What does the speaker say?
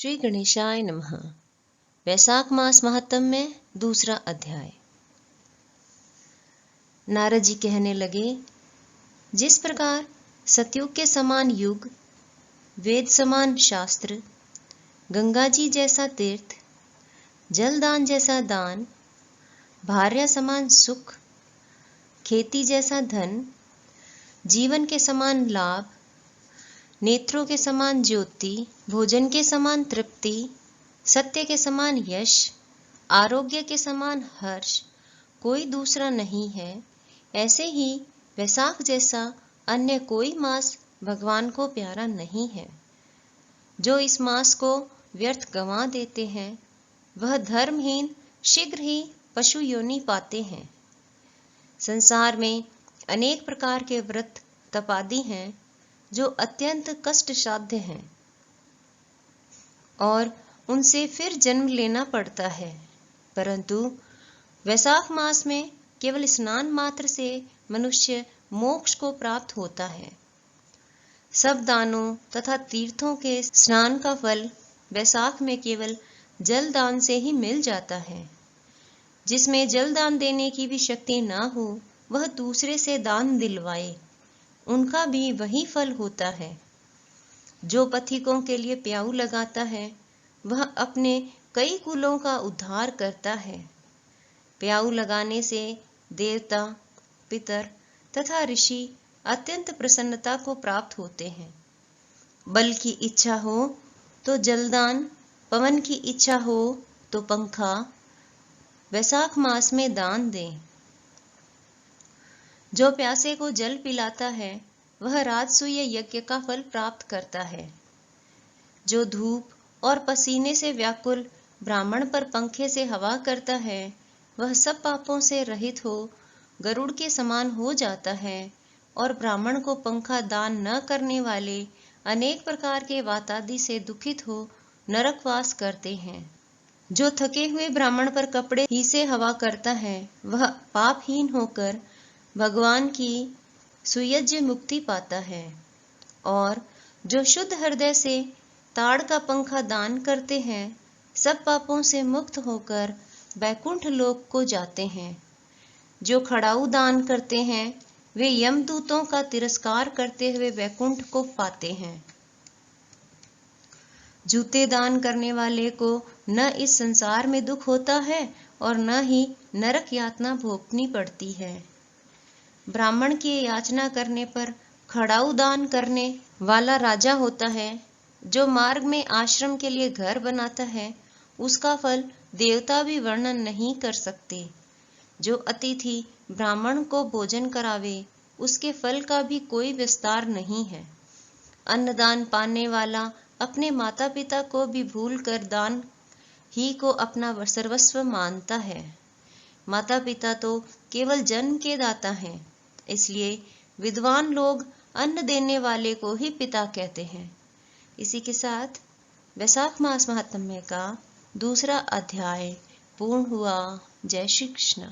श्री गणेशाय नमः। वैशाख मास महात्म्य में दूसरा अध्याय। नारद जी कहने लगे, जिस प्रकार सतयुग के समान युग, वेद समान शास्त्र, गंगा जी जैसा तीर्थ, जलदान जैसा दान, भार्या समान सुख, खेती जैसा धन, जीवन के समान लाभ, नेत्रों के समान ज्योति, भोजन के समान तृप्ति, सत्य के समान यश, आरोग्य के समान हर्ष कोई दूसरा नहीं है, ऐसे ही वैशाख जैसा अन्य कोई मास भगवान को प्यारा नहीं है। जो इस मास को व्यर्थ गंवा देते हैं, वह धर्महीन शीघ्र ही पशु योनि पाते हैं। संसार में अनेक प्रकार के व्रत तपादि हैं, जो अत्यंत कष्ट साध्य हैं और उनसे फिर जन्म लेना पड़ता है, परंतु वैशाख मास में केवल स्नान मात्र से मनुष्य मोक्ष को प्राप्त होता है। सब दानों तथा तीर्थों के स्नान का फल वैशाख में केवल जल दान से ही मिल जाता है। जिसमें जल दान देने की भी शक्ति ना हो, वह दूसरे से दान दिलवाए, उनका भी वही फल होता है। जो पथिकों के लिए प्याऊ लगाता है, वह अपने कई कुलों का उद्धार करता है। प्याऊ लगाने से देवता, पितर तथा ऋषि अत्यंत प्रसन्नता को प्राप्त होते हैं। बल की इच्छा हो तो जलदान, पवन की इच्छा हो तो पंखा वैशाख मास में दान दें। जो प्यासे को जल पिलाता है, वह राजसूय यज्ञ का फल प्राप्त करता है। जो धूप और पसीने से व्याकुल ब्राह्मण पर पंखे से हवा करता है, वह सब पापों से रहित हो गरुड़ के समान हो जाता है और ब्राह्मण को पंखा दान न करने वाले अनेक प्रकार के वातादि से दुखित हो नरकवास करते हैं। जो थके हुए ब्राह्मण पर कपड़े ही से हवा करता है, वह पापहीन होकर भगवान की सुयज्य मुक्ति पाता है। और जो शुद्ध हृदय से ताड़ का पंखा दान करते हैं, सब पापों से मुक्त होकर वैकुंठ लोक को जाते हैं। जो खड़ाऊ दान करते हैं, वे यमदूतों का तिरस्कार करते हुए वैकुंठ को पाते हैं। जूते दान करने वाले को न इस संसार में दुख होता है और न ही नरक यातना भोगनी पड़ती है। ब्राह्मण की याचना करने पर खड़ाऊ दान करने वाला राजा होता है। जो मार्ग में आश्रम के लिए घर बनाता है, उसका फल देवता भी वर्णन नहीं कर सकते। जो अतिथि ब्राह्मण को भोजन करावे, उसके फल का भी कोई विस्तार नहीं है। अन्नदान पाने वाला अपने माता पिता को भी भूल कर दान ही को अपना सर्वस्व मानता है। माता पिता तो केवल जन्म के दाता हैं, इसलिए विद्वान लोग अन्न देने वाले को ही पिता कहते हैं। इसी के साथ वैशाख मास महात्म्य का दूसरा अध्याय पूर्ण हुआ। जय श्री कृष्ण।